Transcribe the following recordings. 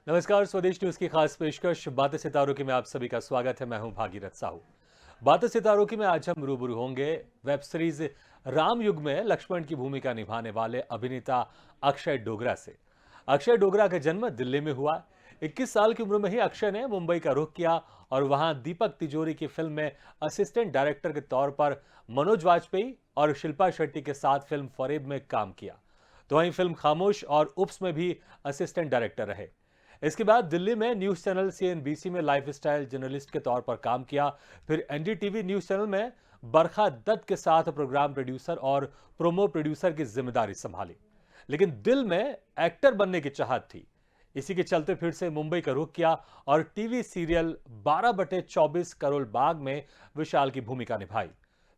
नमस्कार। स्वदेश न्यूज की खास पेशकश बातें सितारों की में आप सभी का स्वागत है। मैं हूं भागीरथ साहू। बातें सितारों की में आज हम रूबरू होंगे वेब सीरीज राम युग में लक्ष्मण की भूमिका निभाने वाले अभिनेता अक्षय डोगरा से। अक्षय डोगरा का जन्म दिल्ली में हुआ। 21 साल की उम्र में ही अक्षय ने मुंबई का रुख किया और वहां दीपक तिजोरी की फिल्म में असिस्टेंट डायरेक्टर के तौर पर मनोज वाजपेयी और शिल्पा शेट्टी के साथ फिल्म फरेब में काम किया। तो वहीं फिल्म खामोश और उप्स में भी असिस्टेंट डायरेक्टर रहे। इसके बाद दिल्ली में न्यूज चैनल सीएनबीसी में लाइफस्टाइल जर्नलिस्ट के तौर पर काम किया। फिर एनडीटीवी न्यूज चैनल में बरखा दत्त के साथ प्रोग्राम प्रोड्यूसर और प्रोमो प्रोड्यूसर की जिम्मेदारी संभाली। लेकिन दिल में एक्टर बनने की चाहत थी। इसी के चलते फिर से मुंबई का रुख किया और टीवी सीरियल 12/24 करोड़ बाग में विशाल की भूमिका निभाई।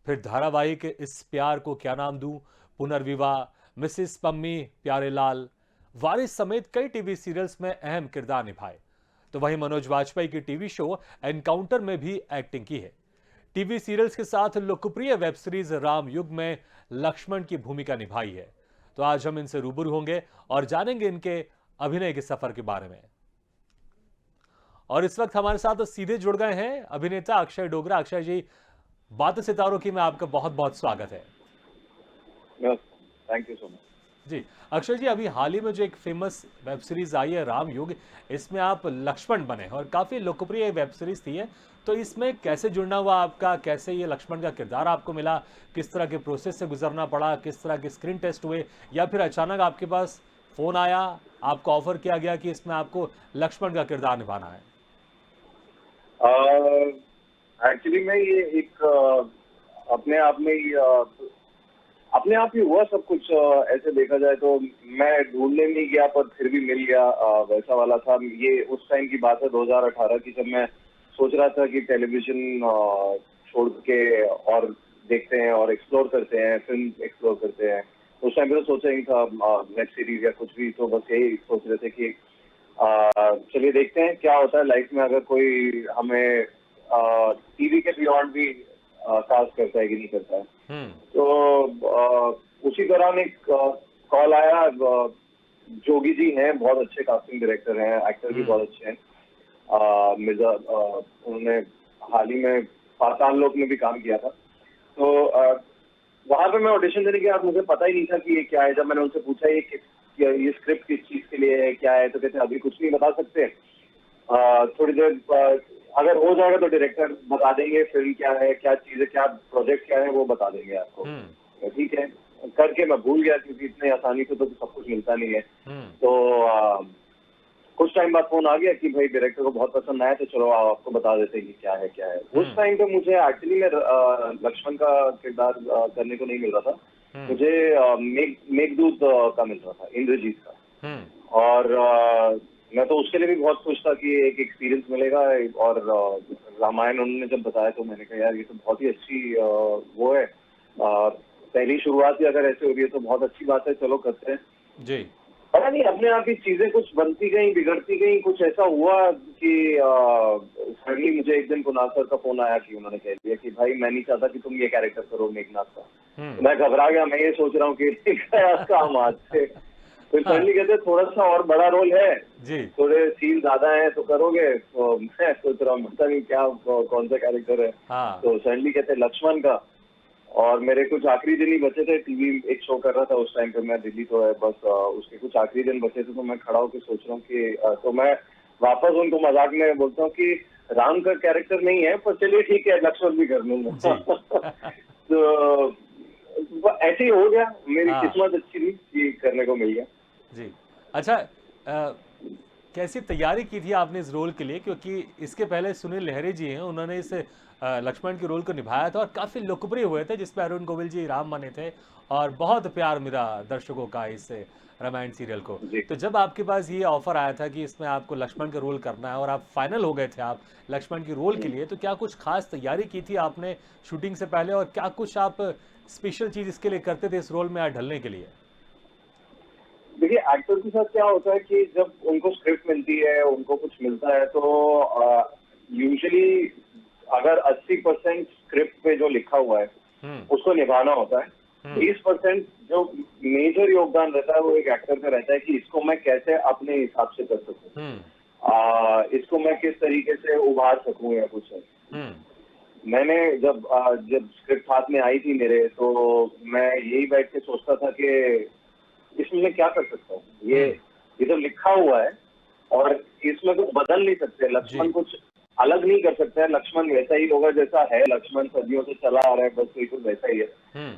फिर धारावाहिक इस प्यार को क्या नाम दूं, पुनर्विवाह, मिसिस पम्मी प्यारेलाल, वारिस समेत कई टीवी सीरियल्स में अहम किरदार निभाए। तो वहीं मनोज वाजपेयी की टीवी शो एनकाउंटर में भी एक्टिंग की है। टीवी सीरियल्स के साथ लोकप्रिय वेब सीरीज राम युग में लक्ष्मण की भूमिका निभाई है। तो आज हम इनसे रूबरू होंगे और जानेंगे इनके अभिनय के सफर के बारे में। और इस वक्त हमारे साथ सीधे जुड़ गए हैं अभिनेता अक्षय डोगरा। अक्षय जी, बातें सितारों की में आपका बहुत बहुत स्वागत है। Thank you so much. जी, अक्षय जी, अभी हाल ही में जो एक फेमस वेब सीरीज आई है राम युग, इसमें आप लक्ष्मण बने और काफी लोकप्रिय वेब सीरीज थी है। तो इसमें कैसे जुड़ना हुआ आपका, कैसे ये लक्ष्मण का किरदार आपको मिला, किस तरह के प्रोसेस से गुजरना पड़ा, किस तरह के स्क्रीन टेस्ट हुए, या फिर अचानक आपके पास फोन आया, आपको ऑफर किया गया कि इसमें आपको लक्ष्मण का किरदार निभाना है? एक्चुअली मैं ये एक अपने आप में अपने आप ही हुआ सब कुछ। ऐसे देखा जाए तो मैं ढूंढने नहीं गया पर फिर भी मिल गया, वैसा वाला था ये। उस टाइम की बात है 2018 की, जब मैं सोच रहा था कि टेलीविजन छोड़ के और देखते हैं और एक्सप्लोर करते हैं, फिल्म एक्सप्लोर करते हैं। उस टाइम पे तो सोचा ही था वेब सीरीज या कुछ भी, तो बस यही सोच रहे थे कि चलिए देखते हैं क्या होता है लाइफ में अगर कोई हमें टीवी के बियॉन्ड भी कास्ट करता है कि नहीं करता है। तो उसी दौरान एक कॉल आया। जोगी जी हैं, बहुत अच्छे कास्टिंग डायरेक्टर हैं, एक्टर भी बहुत अच्छे हैं। मिर्जा, उन्होंने हाल ही में पाताल लोक में भी काम किया था। तो वहां पे मैं ऑडिशन देने गया, मुझे पता ही नहीं था कि ये क्या है। जब मैंने उनसे पूछा ये स्क्रिप्ट किस चीज के लिए है, क्या है, तो कहते अभी कुछ नहीं बता सकते, थोड़ी देर अगर हो जाएगा तो डायरेक्टर बता देंगे, फिल्म क्या है, क्या चीज है, क्या प्रोजेक्ट क्या है, वो बता देंगे आपको। तो ठीक है करके मैं भूल गया, क्योंकि इतनी आसानी से तो सब कुछ मिलता नहीं है। तो कुछ टाइम बाद फोन आ गया कि भाई डायरेक्टर को बहुत पसंद आया, तो चलो आपको बता देते हैं कि क्या है क्या है। उस टाइम पे मुझे एक्चुअली में लक्ष्मण का किरदार करने को नहीं मिल रहा था। मुझे मेघदूत का मिल रहा था, इंद्रजीत का। और मैं तो उसके लिए भी बहुत खुश था कि एक एक्सपीरियंस मिलेगा। और रामायण उन्होंने जब बताया तो मैंने कहा यार ये तो बहुत ही अच्छी वो है, पहली शुरुआत ही अगर ऐसे हो रही है तो बहुत अच्छी बात है, चलो करते हैं जी। पता नहीं अपने आप ही चीजें कुछ बनती गई, बिगड़ती गई। कुछ ऐसा हुआ कि सडनली मुझे एक दिन कुणाल सर का फोन आया कि उन्होंने कह दिया कि भाई मैं नहीं चाहता कि तुम ये कैरेक्टर करो मेघनाथ का। मैं घबरा गया, मैं ये सोच रहा हूँ कि काम आज से। फिर सडनली कहते थोड़ा सा और बड़ा रोल है जी, थोड़े सीन ज्यादा है तो करोगे। तो मैं सोच रहा हूँ पता नहीं क्या कौन सा कैरेक्टर है। हाँ। तो सडनली कहते लक्ष्मण का। और मेरे कुछ आखिरी दिन ही बचे थे, टीवी एक शो कर रहा था उस टाइम पे, मैं दिल्ली तो है बस, उसके कुछ आखिरी दिन बचे थे। तो मैं खड़ा होकर सोच रहा हूँ कि तो मैं वापस उनको मजाक में बोलता हूँ कि राम का कैरेक्टर नहीं है, पर चलिए ठीक है लक्ष्मण भी कर लूंगा। तो ऐसे ही हो गया, मेरी किस्मत अच्छी थी कि करने को मिल गया। जी। अच्छा, कैसी तैयारी की थी आपने इस रोल के लिए? क्योंकि इसके पहले सुनील लहरी जी हैं, उन्होंने इस लक्ष्मण के रोल को निभाया था और काफ़ी लोकप्रिय हुए थे, जिसमें अरुण गोविल जी राम बने थे और बहुत प्यार मिला दर्शकों का इस रामायण सीरियल को। तो जब आपके पास ये ऑफर आया था कि इसमें आपको लक्ष्मण का रोल करना है और आप फाइनल हो गए थे आप लक्ष्मण के रोल के लिए, तो क्या कुछ खास तैयारी की थी आपने शूटिंग से पहले, और क्या कुछ आप स्पेशल चीज़ इसके लिए करते थे इस रोल में ढलने के लिए? देखिए एक्टर के साथ क्या होता है कि जब उनको स्क्रिप्ट मिलती है, उनको कुछ मिलता है, तो यूजुअली अगर 80% स्क्रिप्ट पे जो लिखा हुआ है उसको निभाना होता है। 20% जो मेजर योगदान रहता है वो एक एक्टर का रहता है कि इसको मैं कैसे अपने हिसाब से कर सकूं। इसको मैं किस तरीके से उभार सकूं या कुछ है। मैंने जब स्क्रिप्ट हाथ में आई थी मेरे, तो मैं यही बैठ के सोचता था कि इसमें मैं क्या कर सकता हूँ। ये तो लिखा हुआ है और इसमें कुछ बदल नहीं सकते। लक्ष्मण कुछ अलग नहीं कर सकता है। लक्ष्मण वैसा ही होगा जैसा है। लक्ष्मण सदियों से चला आ रहा है, बस बिल्कुल वैसा ही है।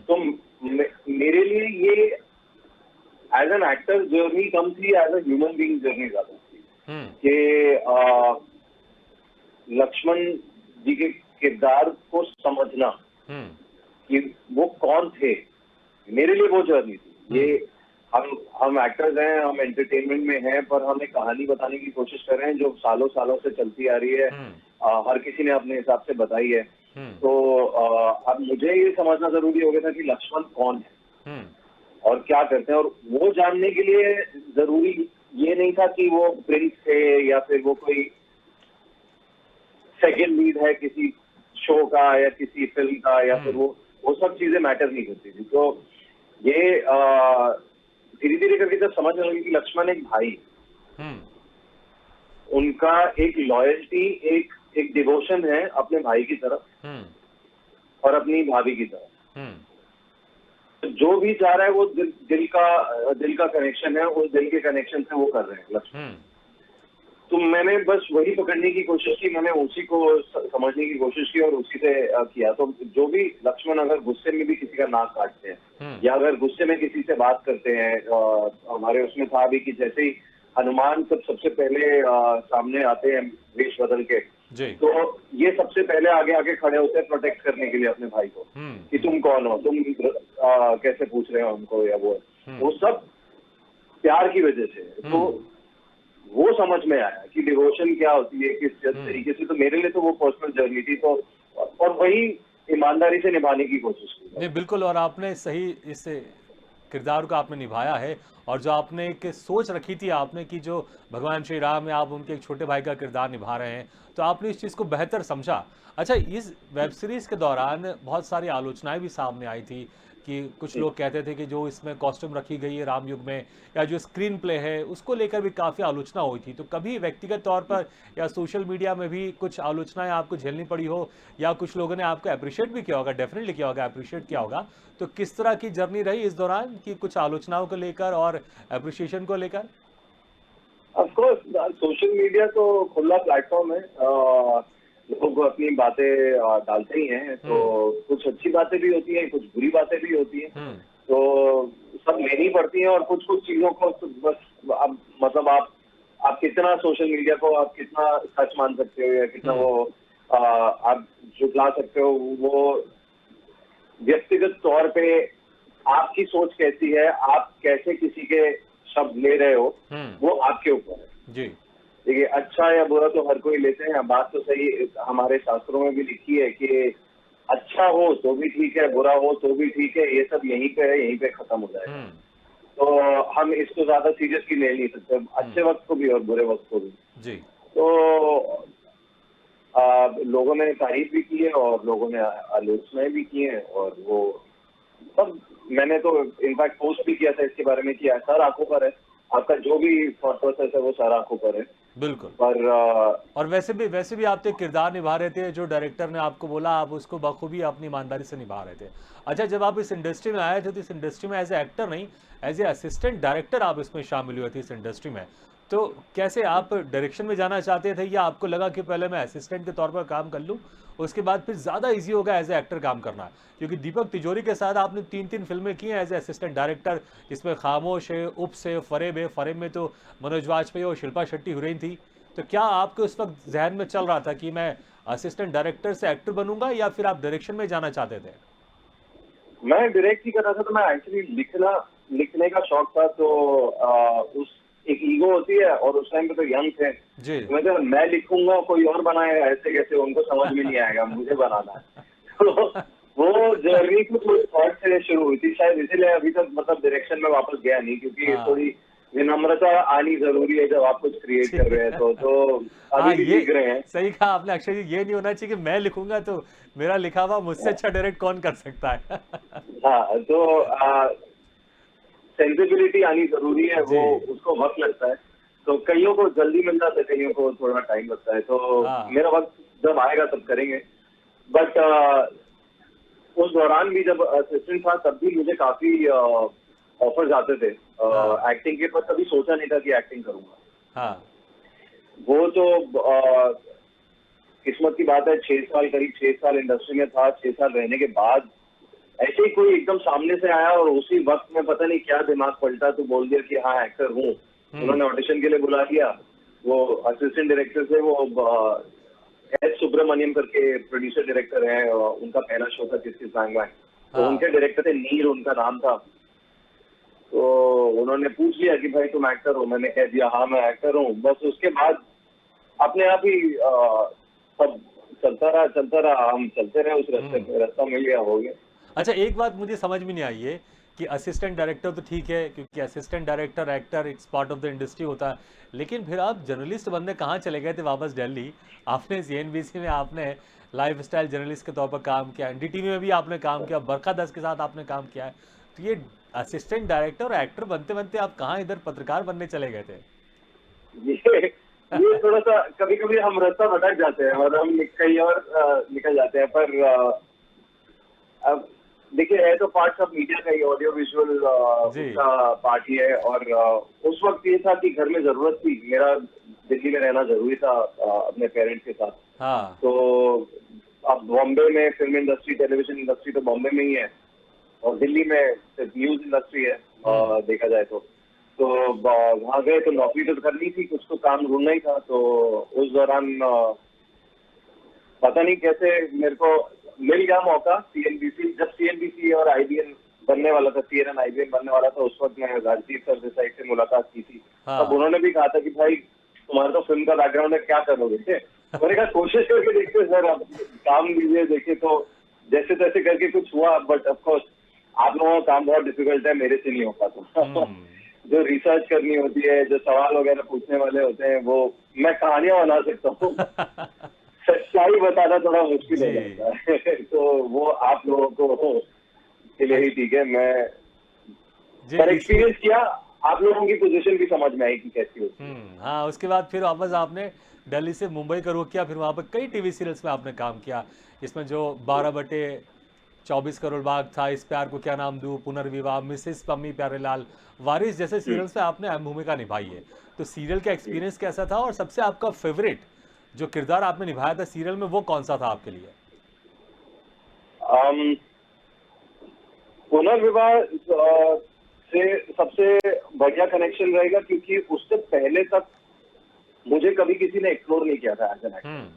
तो मेरे लिए ये एज एन एक्टर जर्नी कम थी, as a human being journey ज्यादा थी कि लक्ष्मण जी के किरदार को समझना कि वो कौन थे। मेरे लिए वो जर्नी थी। ये हम एक्टर्स हैं, हम एंटरटेनमेंट में हैं, पर हम एक कहानी बताने की कोशिश कर रहे हैं जो सालों सालों से चलती आ रही है। हर किसी ने अपने हिसाब से बताई है। तो अब मुझे ये समझना जरूरी हो गया था कि लक्ष्मण कौन है और क्या करते हैं। और वो जानने के लिए जरूरी ये नहीं था कि वो प्रिंस थे या फिर वो कोई सेकंड लीड है किसी शो का या किसी फिल्म का, या फिर वो सब चीजें मैटर नहीं करती थी। तो ये धीरे धीरे करके जब समझ लगी कि लक्ष्मण एक भाई, उनका एक लॉयल्टी, एक डिवोशन है अपने भाई की तरफ और अपनी भाभी की तरफ। जो भी चाह रहा है वो दिल का कनेक्शन है, उस दिल के कनेक्शन से वो कर रहे हैं लक्ष्मण। तो मैंने बस वही पकड़ने की कोशिश की, मैंने उसी को समझने की कोशिश की और उसी से किया। तो जो भी लक्ष्मण अगर गुस्से में भी किसी का नाक काटते हैं या अगर गुस्से में किसी से बात करते हैं, हमारे उसमें था भी कि जैसे ही हनुमान सबसे पहले सामने आते हैं वेश बदल के, तो ये सबसे पहले आगे खड़े होते हैं प्रोटेक्ट करने के लिए अपने भाई को कि तुम कौन हो, तुम कैसे पूछ रहे हो हमको, या वो सब प्यार की वजह से। तो वो समझ में आया कि डिवोशन क्या होती है, किस तरीके से। तो मेरे लिए तो वो पर्सनल जर्नी थी, तो और वही ईमानदारी से निभाने की कोशिश की। नहीं, बिल्कुल। और आपने सही इस किरदार को आपने निभाया है। और जो आपने एक सोच रखी थी आपने कि जो भगवान श्री राम है, आप उनके एक छोटे भाई का किरदार निभा रहे हैं, तो आपने इस चीज़ को बेहतर समझा। अच्छा, इस वेब सीरीज़ के दौरान बहुत सारी आलोचनाएं भी सामने आई थी कि कुछ लोग कहते थे कि जो इसमें कॉस्ट्यूम रखी गई है राम युग में, या जो स्क्रीन प्ले है, उसको लेकर भी काफ़ी आलोचना हुई थी। तो कभी व्यक्तिगत तौर पर या सोशल मीडिया में भी कुछ आलोचनाएं आपको झेलनी पड़ी हो, या कुछ लोगों ने आपको अप्रिशिएट भी किया होगा, डेफिनेटली किया होगा, अप्रिशिएट किया होगा, तो किस तरह की जर्नी रही इस दौरान कि कुछ आलोचनाओं को लेकर और अप्रिशिएशन को लेकर? ऑफ कोर्स, सोशल मीडिया तो खुला प्लेटफॉर्म है। लोग अपनी बातें डालते ही हैं, तो कुछ अच्छी बातें भी होती हैं, कुछ बुरी बातें भी होती हैं, तो सब लेनी पड़ती हैं। और कुछ चीजों को तो बस अब मतलब आप कितना सोशल मीडिया को आप कितना सच मान सकते हो या कितना वो आप झुठला सकते हो, वो व्यक्तिगत तौर पे आपकी सोच कैसी है, आप कैसे किसी के शब्द ले रहे हो, वो आपके ऊपर है जी। देखिए, अच्छा या बुरा तो हर कोई लेते हैं। बात तो सही हमारे शास्त्रों में भी लिखी है कि अच्छा हो तो भी ठीक है, बुरा हो तो भी ठीक है, ये सब यहीं पे है, यहीं पे खत्म हो जाएगा। तो हम इसको ज्यादा सीरियसली ले नहीं सकते, अच्छे वक्त को भी और बुरे वक्त को भी जी। तो लोगों ने तारीफ भी की है और लोगों ने आलोचनाएं भी की है, और वो सब मैंने तो इनफैक्ट पोस्ट भी किया था इसके बारे में कि सर आंखों पर है, आपका जो भी थॉट प्रोसेस है वो सारा आंखों पर है। बिल्कुल। पर और वैसे भी आप एक किरदार निभा रहे थे, जो डायरेक्टर ने आपको बोला आप उसको बखूबी अपनी ईमानदारी से निभा रहे थे। अच्छा, जब आप इस इंडस्ट्री में आए थे तो इस इंडस्ट्री में एज ए एक्टर नहीं, एज ए असिस्टेंट डायरेक्टर आप इसमें शामिल हुए थे इस इंडस्ट्री में। तो कैसे आप डायरेक्शन में जाना चाहते थे, या आपको लगा कि पहले मैं असिस्टेंट के तौर पर काम कर लूँ, उसके बाद फिर ज़्यादा ईजी होगा एज ए एक्टर काम करना? क्योंकि दीपक तिजोरी के साथ आपने 3 फिल्में की हैं एज ए असिस्टेंट डायरेक्टर, जिसमें खामोश है, उप्स है, फरेब है। फरेब में तो मनोज वाजपेयी और शिल्पा शेट्टी हीरोइन थी। तो क्या आपके उस वक्त जहन में चल रहा था कि मैं असिस्टेंट डायरेक्टर से एक्टर बनूंगा, या फिर आप डायरेक्शन में जाना चाहते थे? मैं डायरेक्ट ही कर रहा था। तो मैं एक्चुअली लिखने का शौक था। तो उस एक ईगो होती है, और उस टाइम पे तो यंग थे जी। तो मैं लिखूंगा, कोई और बनाएगा, ऐसे कैसे, उनको समझ में नहीं आएगा, मुझे बनाना है। तो वो जर्नी कुछ थॉट से शुरू हुई थी शायद, इसीलिए अभी तक मतलब डायरेक्शन में वापस गया नहीं, क्योंकि थोड़ी विनम्रता आनी जरूरी है जब आप कुछ क्रिएट कर रहे हैं। तो अभी भी लिख रहे हैं। सही कहा आपने अक्षय जी, ये नहीं होना चाहिए कि मैं लिखूंगा तो मेरा लिखा हुआ मुझसे अच्छा डायरेक्ट कौन कर सकता है। हाँ, तो सेंसिबिलिटी आनी जरूरी है, वो उसको वक्त लगता है। तो कईयों को जल्दी मिल जाता है, कईयों को थोड़ा टाइम लगता है, तो हाँ। मेरा वक्त जब आएगा तब करेंगे। बट उस दौरान भी जब असिस्टेंट था तब भी मुझे काफी ऑफर्स आते थे हाँ। एक्टिंग के, पर कभी सोचा नहीं था कि एक्टिंग करूंगा। हाँ। वो तो किस्मत की बात है, 6 साल, करीब 6 साल इंडस्ट्री में था। 6 साल रहने के बाद ऐसे ही कोई एकदम सामने से आया और उसी वक्त में पता नहीं क्या दिमाग पलटा तो बोल दिया कि हाँ एक्टर हूँ। उन्होंने ऑडिशन के लिए बुला लिया। वो असिस्टेंट डायरेक्टर थे, वो एस सुब्रमण्यम करके प्रोड्यूसर डायरेक्टर हैं, उनका पहला शो था किस किस बैंग बैंग। तो हाँ। उनके डायरेक्टर थे, नीर उनका नाम था। तो उन्होंने पूछ लिया कि भाई तुम एक्टर हो? मैंने कह दिया हाँ मैं एक्टर हूँ। बस उसके बाद अपने आप ही सब चलता रहा, हम चलते रहे उस रास्ते पे, रास्ता मिल गया, हो गया। अच्छा, एक बात मुझे समझ में नहीं आई है कि असिस्टेंट डायरेक्टर तो ठीक है, क्योंकि assistant director actor it's part of the industry होता है, लेकिन फिर आप जर्नलिस्ट बनने कहाँ चले गए थे वापस दिल्ली? आपने सीएनबीसी में आपने लाइफ स्टाइल जर्नलिस्ट के तौर पर काम किया, एनडीटीवी में भी आपने काम किया, बरखा दस के साथ आपने काम किया है, तो ये असिस्टेंट डायरेक्टर और एक्टर बनते बनते आप कहाँ इधर पत्रकार बनने चले गए थे? ये थोड़ा सा कभी कभी हम रास्ता भटक जाते हैं और हम कहीं और निकल जाते हैं, पर अब देखिए है तो पार्ट सब मीडिया का ही, ऑडियो विजुअल जी। उसका पार्ट ही है। और उस वक्त ये था कि घर में जरूरत थी, मेरा दिल्ली में रहना जरूरी था अपने पेरेंट्स के साथ। हाँ। तो अब बॉम्बे में फिल्म इंडस्ट्री, टेलीविजन इंडस्ट्री तो बॉम्बे में ही है, और दिल्ली में सिर्फ न्यूज इंडस्ट्री है देखा जाए तो वहां गए तो नौकरी तो करनी थी, कुछ तो काम ढूंढना ही था। तो उस दौरान पता नहीं कैसे मेरे को मिल गया मौका सीएनबीसी। जब सीएनबीसी और आईबीएन बनने वाला था, सीएनएन आईबीएन बनने वाला था, उस वक्त मैंने राजदीप सर से साइड से मुलाकात की थी। हाँ। तब उन्होंने भी कहा था कि भाई तुम्हारा तो फिल्म का बैकग्राउंड है, क्या करोगे? मैंने कहा कोशिश करके देखते सर, अब काम लीजिए। देखिए तो जैसे तैसे करके कुछ हुआ, बट ऑफकोर्स आप लोगों का काम बहुत डिफिकल्ट है, मेरे से नहीं हो पाता। जो रिसर्च करनी होती है, जो सवाल वगैरह पूछने वाले होते हैं, वो मैं कहानियां बना सकता हूँ, सच्चाई बताना थोड़ा मुश्किल हो जाता है। तो वो आप लोगों को के लिए ही ठीक है। मैं पर एक्सपीरियंस किया, आप लोगों की पोजीशन भी समझ में आई कि कैसी होती है। हाँ, उसके बाद फिर वापस आपने दिल्ली से मुंबई का रुख किया, फिर वहाँ पर कई टीवी सीरियल्स में आपने काम किया, इसमें जो 12/24 करोड़ बाग था, इस प्यार को क्या नाम दूं, पुनर्विवाह, मिसेस पम्मी प्यारेलाल, वारिस जैसे सीरियल्स में आपने अहम भूमिका निभाई है। तो सीरियल का एक्सपीरियंस कैसा था, और सबसे आपका फेवरेट जो किरदार आपने निभाया था सीरियल में, वो कौन सा था आपके लिए? पुनर्विवाह से सबसे बढ़िया कनेक्शन रहेगा, क्योंकि उससे पहले तक मुझे कभी किसी ने एक्सप्लोर नहीं किया था एज एन एक्टर।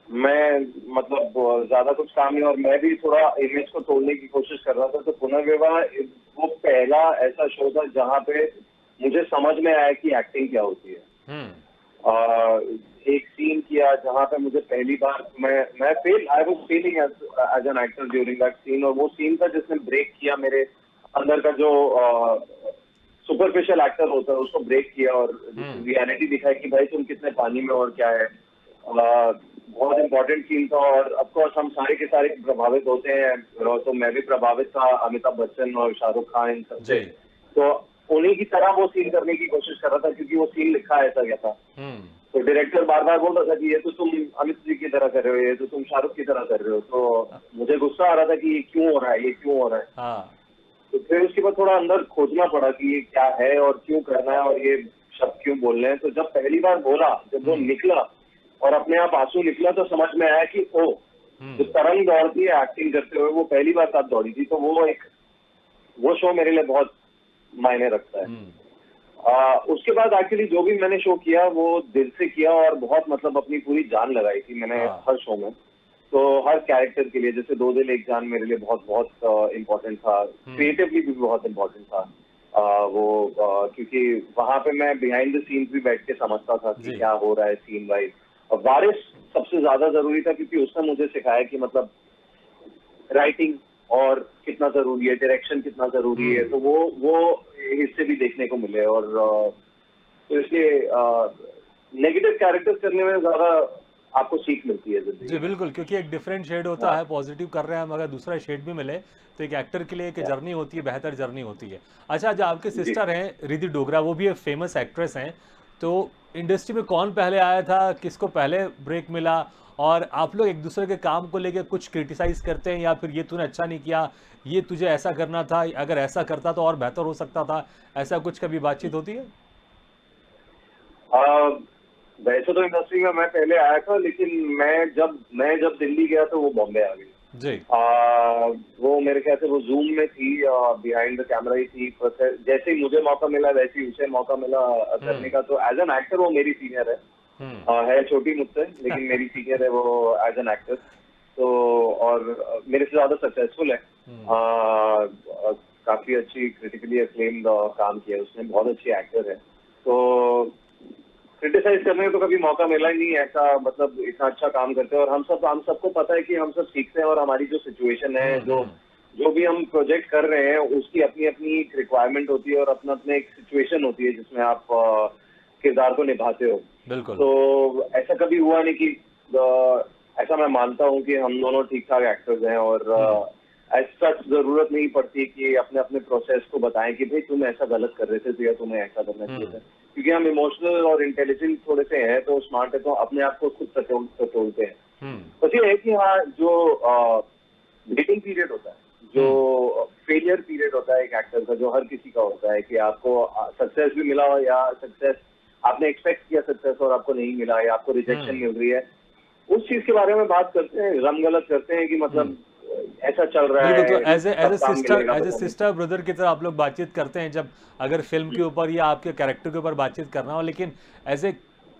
मैं मतलब ज्यादा कुछ काम नहीं, और मैं भी थोड़ा इमेज को तोड़ने की कोशिश कर रहा था। तो पुनर्विवाह वो पहला ऐसा शो था जहाँ पे मुझे समझ में आया कि एक्टिंग क्या होती है। एक सीन किया जहाँ पे मुझे पहली बार मैं I was feeling as an actor during that scene, और वो सीन था जिसने ब्रेक किया मेरे अंदर का जो सुपरफिशियल एक्टर होता है, उसको ब्रेक किया और रियलिटी दिखाई कि भाई तुम कितने पानी में और क्या है। बहुत इंपॉर्टेंट सीन था, और ऑफकोर्स हम सारे के सारे प्रभावित होते हैं, तो मैं भी प्रभावित था अमिताभ बच्चन और शाहरुख खान इन सबसे। तो उन्हीं की तरह वो सीन करने की कोशिश कर रहा था, क्योंकि वो सीन लिखा ऐसा गया था। तो डायरेक्टर बार बार बोल रहा था कि ये तो तुम अमित जी की तरह कर रहे हो, ये तो तुम शाहरुख की तरह कर रहे हो। तो मुझे गुस्सा आ रहा था कि ये क्यों हो रहा है, ये क्यों हो रहा है। तो फिर उसके बाद थोड़ा अंदर खोजना पड़ा कि ये क्या है और क्यों करना है, और ये शब्द क्यों बोलने हैं। तो जब पहली बार बोला, जब वो निकला और अपने आप आंसू निकला, तो समझ में आया कि ओ, जो तरंग दौड़ती है एक्टिंग करते हुए, वो पहली बार साथ दौड़ी थी। तो वो शो मेरे लिए बहुत मायने रखता है। उसके बाद एक्चुअली जो भी मैंने शो किया वो दिल से किया, और बहुत मतलब अपनी पूरी जान लगाई थी मैंने हर शो में। तो हर कैरेक्टर के लिए, जैसे दो दिल एक जान मेरे लिए बहुत बहुत इम्पोर्टेंट था, क्रिएटिवली भी बहुत इम्पोर्टेंट था। क्योंकि वहां पे मैं बिहाइंड द सीन्स भी बैठ के समझता था कि क्या हो रहा है सीन वाइज। और वारिस सबसे ज्यादा जरूरी था, क्योंकि उसने मुझे सिखाया कि मतलब राइटिंग और कितना जरूरी है, डायरेक्शन कितना जरूरी है। तो वो हिस्से भी देखने को मिले, और तो इसलिए नेगेटिव कैरेक्टर्स करने में ज्यादा आपको सीख मिलती है जिंदगी। जी बिल्कुल, क्योंकि एक डिफरेंट शेड होता है, पॉजिटिव कर रहे हैं हम, अगर दूसरा शेड भी मिले तो एक एक्टर के लिए एक जर्नी होती है, बेहतर जर्नी होती है। अच्छा, जो आपके सिस्टर हैं रिद्धि डोगरा, वो भी एक फेमस एक्ट्रेस हैं, तो इंडस्ट्री में कौन पहले आया था, किसको पहले ब्रेक मिला, और आप लोग एक दूसरे के काम को लेके कुछ क्रिटिसाइज करते हैं, या फिर ये तूने अच्छा नहीं किया, ये तुझे ऐसा करना था, अगर ऐसा करता तो और बेहतर हो सकता था, ऐसा कुछ कभी बातचीत होती है? आ, वैसे तो इंडस्ट्री में मैं पहले आया था, लेकिन मैं जब दिल्ली गया तो वो बॉम्बे आ गई। जी। वो मेरे ख्याल से वो जूम में थी, बिहाइंड द कैमरा ही थी। जैसे ही मुझे मौका मिला वैसे ही उसे मौका मिला करने का। तो एज एन एक्टर वो मेरी सीनियर है। है छोटी मुझसे, लेकिन मेरी सीनियर है वो एज एन एक्टर। तो और मेरे से ज्यादा सक्सेसफुल है। काफी अच्छी क्रिटिकली अक्लेम्ड काम किया उसने, बहुत अच्छी एक्टर है। तो क्रिटिसाइज करने का तो कभी मौका मिला ही नहीं ऐसा, मतलब इतना अच्छा काम करते हैं। और हम सबको पता है कि हम सब सीखते हैं, और हमारी जो सिचुएशन है, जो भी हम प्रोजेक्ट कर रहे हैं, उसकी अपनी अपनी एक रिक्वायरमेंट होती है और अपना अपना एक सिचुएशन होती है जिसमें आप किरदार को निभाते हो। बिल्कुल। तो ऐसा कभी हुआ नहीं कि ऐसा मैं मानता हूँ कि हम दोनों ठीक ठाक एक्टर्स हैं, और ऐसा जरूरत नहीं पड़ती कि अपने अपने प्रोसेस को बताएं कि भाई तुम ऐसा गलत कर रहे थे तो या तुम्हें ऐसा करना चाहिए था। क्योंकि हम इमोशनल और इंटेलिजेंट थोड़े से हैं, तो स्मार्ट है, तो अपने आप को खुद टटोलते हैं। बस ये है कि हाँ, जो वेटिंग पीरियड होता है, जो फेलियर पीरियड होता है एक एक्टर का, जो हर किसी का होता है, कि आपको सक्सेस भी मिला हो, या सक्सेस आपने एक्सपेक्ट किया सक्सेस और आपको नहीं मिला, या आपको रिजेक्शन मिल रही है, उस चीज के बारे में बात करते हैं, रम गलत करते हैं कि मतलब ऐसा चल रहा है। बिल्कुल। तो एज सब ए सिस्टर ब्रदर की तरह आप लोग बातचीत करते हैं, जब अगर फिल्म के ऊपर या आपके कैरेक्टर के ऊपर बातचीत करना हो, लेकिन एज ए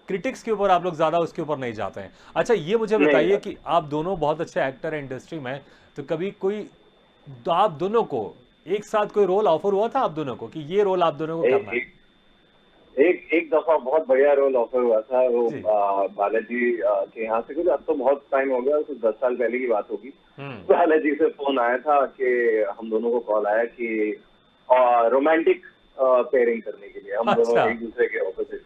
क्रिटिक्स के ऊपर आप लोग ज्यादा उसके ऊपर नहीं जाते हैं। अच्छा, ये मुझे बताइए कि आप दोनों बहुत अच्छे एक्टर हैं इंडस्ट्री में, तो कभी कोई तो आप दोनों को एक साथ कोई रोल ऑफर हुआ था आप दोनों को, कि ये रोल आप दोनों को करना है? एक दफा बहुत बढ़िया रोल ऑफर हुआ था, वो बालाजी के यहाँ से। कुछ अब तो बहुत टाइम हो गया, कुछ 10 साल पहले की बात होगी। बालाजी से फोन आया था कि हम दोनों को कॉल आया कि रोमांटिक पेयरिंग करने के लिए, हम दोनों एक दूसरे के ऑपोजिट।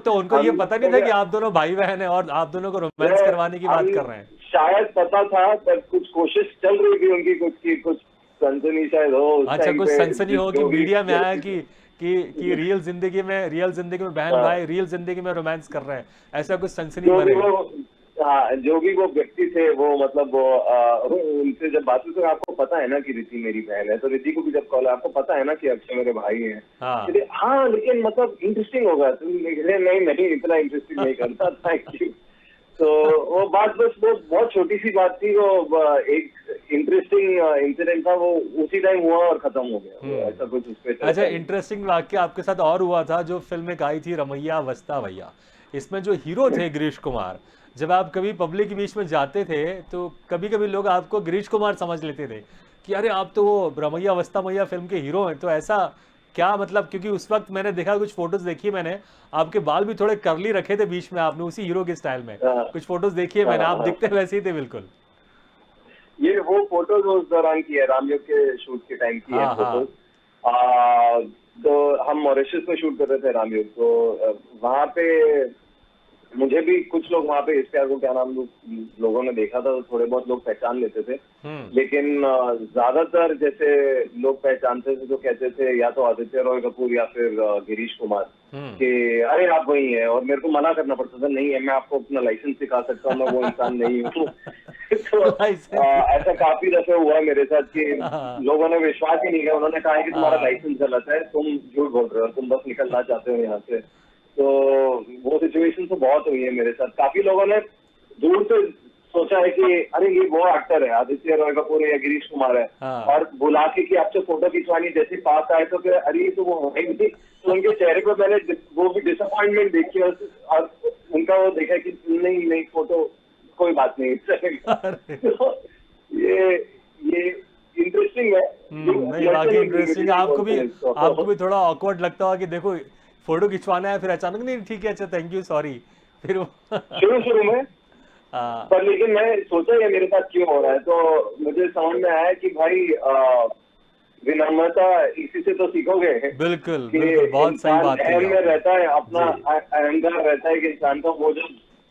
तो उनको ये पता नहीं था कि आप दोनों भाई बहन हैं और आप दोनों को रोमांस करवाने की बात कर रहे हैं? शायद पता था, पर कुछ कोशिश चल रही थी उनकी, कुछ सनसनी शायद हो। अच्छा, कुछ सनसनी हो कि मीडिया में आया कि रियल जिंदगी में बहन भाई रियल जिंदगी में रोमांस कर रहे हैं, ऐसा कुछ सनसनी बने? हाँ, जो भी वो व्यक्ति थे, वो मतलब उनसे जब बात हुई, तो आपको पता है ना कि रिद्धि मेरी बहन है, तो रिद्धि को भी जब कॉल, आपको पता है ना कि अक्षय मेरे भाई हैं। हाँ, लेकिन मतलब इंटरेस्टिंग होगा। नहीं, इतना इंटरेस्टिंग नहीं करता, थैंक यू। तो वो बात, बस वो बहुत छोटी सी बात थी, वो एक इंटरेस्टिंग इंसिडेंट था, वो उसी टाइम हुआ और खत्म हो गया। ऐसा कुछ उस पे। अच्छा, इंटरेस्टिंग वाक्य आपके साथ और हुआ था जो फिल्म में आई थी, रमैया वस्ता भैया। इसमें जो हीरो थे गिरीश कुमार, जब आप कभी पब्लिक के बीच में जाते थे तो कभी कभी लोग आपको गिरीश कुमार समझ लेते थे कि अरे आप तो वो रमैया वस्ता भैया फिल्म के हीरो हैं। तो ऐसा क्या मतलब, क्योंकि उस वक्त मैंने देखा, कुछ फोटोज देखी मैंने, आपके बाल भी थोड़े कर्ली रखे थे बीच में, आपने उसी हीरो के स्टाइल में कुछ फोटोज देखी है मैंने, आप दिखते वैसे ही थे बिल्कुल। ये वो फोटोज उस दौरान की है, रामयोग के शूट के टाइम की है फोटोज। तो हम मॉरिशस में शूट कर रहे थे रामयोग, तो वहां पे मुझे भी कुछ लोग वहाँ पे इस प्यार को क्या नाम लोगों ने देखा था, तो थोड़े बहुत लोग पहचान लेते थे। लेकिन ज्यादातर जैसे लोग पहचानते थे तो कहते थे या तो आदित्य रॉय कपूर या फिर गिरीश कुमार, कि अरे आप वही हैं। और मेरे को मना करना पड़ता था, नहीं है, मैं आपको अपना लाइसेंस दिखा सकता हूँ, मैं वो इंसान नहीं हूँ। तो ऐसा काफी दफे हुआ मेरे साथ कि लोगों ने विश्वास ही नहीं किया। उन्होंने कहा कि तुम्हारा लाइसेंस गलत है, तुम झूठ बोल रहे हो, तुम बस निकलना चाहते हो यहाँ से। तो वो सिचुएशन तो बहुत हुई है मेरे साथ। काफी लोगों ने दूर से सोचा है कि अरे ये वो एक्टर है, आदित्य रॉय कपूर है या गिरीश कुमार है, और बुला के कि आपसे फोटो खिंचवानी, जैसे पास आए तो फिर अरे ये तो वो है नहीं। तो उनके चेहरे पर मैंने वो भी डिसअपॉइंटमेंट देखी, और उनका वो देखा कि नहीं फोटो कोई बात नहीं चलेगा। तो ये इंटरेस्टिंग है। नहीं, बाकी इंटरेस्टिंग। आपको भी थोड़ा ऑकवर्ड लगता होगा कि देखो फोटो खिंचवाना है, फिर अचानक नहीं ठीक है, अच्छा थैंक यू सॉरी, फिर शुरू में पर लेकिन मैं सोचा ये मेरे साथ क्यों हो रहा है, तो मुझे समझ में आया कि भाई विनम्रता इसी से तो सीखोगे। बिल्कुल, बहुत सही बात है। में रहता है अपना अहंकार रहता है कि इंसान का, वो जो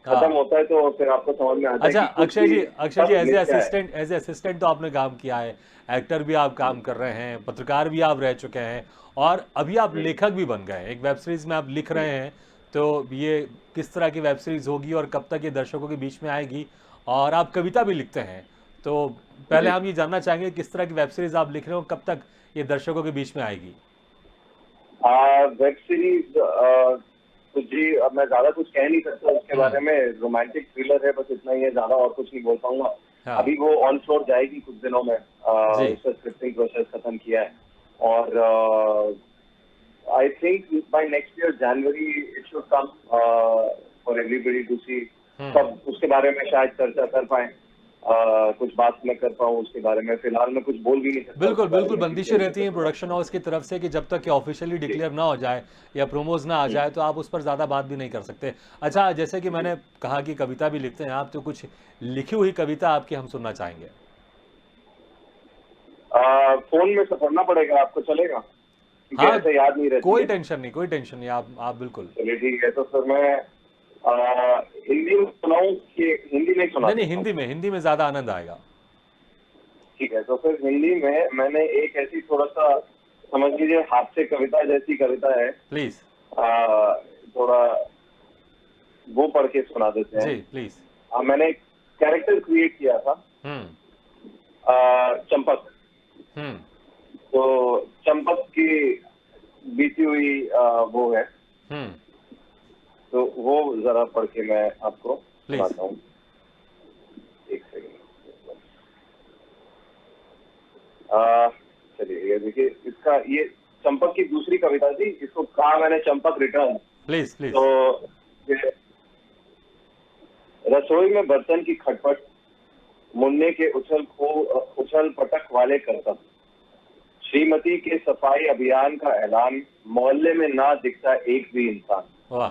हाँ। खत्म होता है तो फिर आपको समझ में आता है अच्छा कि कुछ भी अक्षय जी सब मिथ्या है। एज असिस्टेंट तो आपने काम किया है, एक्टर भी आप काम कर रहे हैं, पत्रकार भी आप रह चुके हैं और अभी आप हम्म, लेखक भी बन गए हैं, एक वेब सीरीज में आप लिख रहे हैं। तो ये किस तरह की वेब सीरीज होगी और कब तक ये दर्शकों के बीच में आएगी? और आप कविता भी लिखते हैं, तो पहले जी। हम ये जानना चाहेंगे किस तरह की वेब सीरीज आप लिख रहे हो, कब तक ये दर्शकों के बीच में आएगी? वेब सीरीज तो जी अब मैं ज्यादा कुछ कह नहीं सकता उसके बारे में। रोमांटिक थ्रिलर है, बस इतना ही है, ज्यादा और कुछ नहीं बोल पाऊंगा। हाँ। अभी वो ऑन फ्लोर जाएगी कुछ दिनों में। जी। उसका स्क्रिप्टिंग प्रोसेस खत्म किया है और I think by next year January it should come for everybody to see. सब उसके बारे में शायद चर्चा कर पाए, कुछ बात मैं कर पाऊँ उसके बारे में। फिलहाल मैं कुछ बोल भी नहीं सकता बिल्कुल उसके बारे बिल्कुल में बंदिशें डिटेल रहती हैं में। प्रोडक्शन हाउस की तरफ से कि जब तक कि ऑफिशियली जी डिक्लेयर ना हो जाए या प्रोमोज ना आ जाए तो आप उस पर ज़्यादा बात भी नहीं कर सकते। अच्छा, जैसे कि जी। मैंने कहा कि कविता भी लिखते हैं आप, तो कुछ लिखी हुई कविता आपकी हम सुनना चाहेंगे। फोन में से पढ़ना पड़ेगा आपको, चलेगा? क्योंकि हाँ, ऐसे याद नहीं रहती कोई है। टेंशन नहीं, कोई टेंशन नहीं, आप बिल्कुल। चलिए ठीक है, तो फिर मैं हिंदी में सुनाऊं कि हिंदी में ही सुना नहीं नहीं, सकता हूँ? हिंदी में ज़्यादा आनंद आएगा। ठीक है, तो फिर हिंदी में मैंने एक ऐसी थोड़ा सा समझ लीजिए हास्य कविता जैसी कविता है। प्लीज़। थोड़ा वो पढ़ के सुना देते हैं। जी प्लीज़। मैंने कैरेक्टर क्रिएट किया था, हम्म। चंपक। हम्म। तो चंपक की बीती हुई वो है, हम्म। तो वो जरा पढ़ के मैं आपको प्लीज़। सुनाता हूँ। एक सेकंड। चलिए ये देखिए, इसका ये चंपक की दूसरी कविता थी, इसको कहा मैंने चंपक रिटर्न। Please please. तो ये रसोई में बर्तन की खटपट, मुन्ने के उछल पटक वाले करतब, श्रीमती के सफाई अभियान का ऐलान, मोहल्ले में ना दिखता एक भी इंसान। वाह।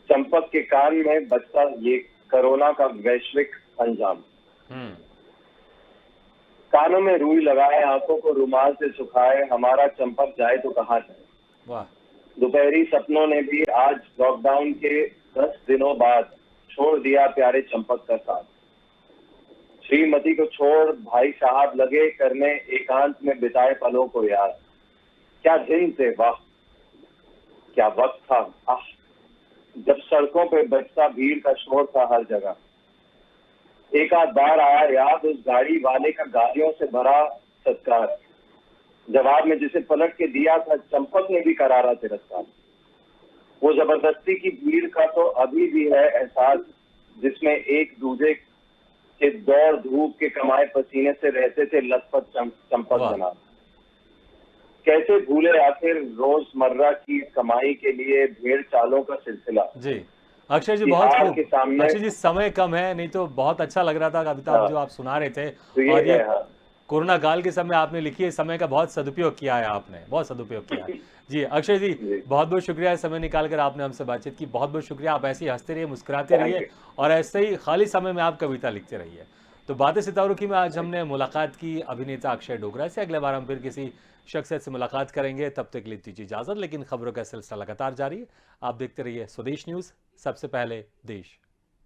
चंपक के कान में बजता ये कोरोना का वैश्विक अंजाम। हम्म। कानों में रुई लगाए, आंखों को रुमाल से सुखाए, हमारा चंपक जाए तो कहाँ जाए। वाह। दोपहरी सपनों ने भी आज लॉकडाउन के 10 दिनों बाद छोड़ दिया प्यारे चंपक का साथ। श्रीमती को छोड़ भाई साहब लगे करने एकांत में बिताए पलों को याद। क्या दिन थे वाह, क्या वक्त था आह, जब सड़कों पे बजता भीड़ का शोर था हर जगह। एक आध बार आया याद उस गाड़ी वाले का गालियों से भरा सत्कार, जवाब में जिसे पलट के दिया था चंपक ने भी करारा तिरस्कार। वो जबरदस्ती की भीड़ का तो अभी भी है एहसास, जिसमें एक दूसरे के दौड़ धूप के कमाए पसीने से रहते थे लथपथ चंपक वाह। जनाब। कैसे भूले आखिर रोजमर्रा की कमाई के लिए भेड़ चालों का सिलसिला। जी अक्षय जी, कि बहुत हार खूब। के सामने। अक्षय जी, समय कम है, नहीं तो बहुत अच्छा लग रहा था कविता हाँ, जो आप सुना रहे थे। तो ये और ये है। हाँ कोरोना काल के समय आपने लिखी है, समय का बहुत सदुपयोग किया है आपने, बहुत सदुपयोग किया है। जी अक्षय जी, जी, बहुत बहुत शुक्रिया समय निकाल कर आपने हमसे बातचीत की, बहुत बहुत शुक्रिया। आप ऐसे ही हंसते रहिए, मुस्कुराते थैंक रहिए यू। और ऐसे ही खाली समय में आप कविता लिखते रहिए। तो बातें सितारों की में आज हमने मुलाकात की अभिनेता अक्षय डोगरा से। अगले बार हम फिर किसी शख्सियत से मुलाकात करेंगे, तब तक के लिए दीजिए इजाजत। लेकिन खबरों का सिलसिला लगातार जारी है, आप देखते रहिए स्वदेश न्यूज़, सबसे पहले देश।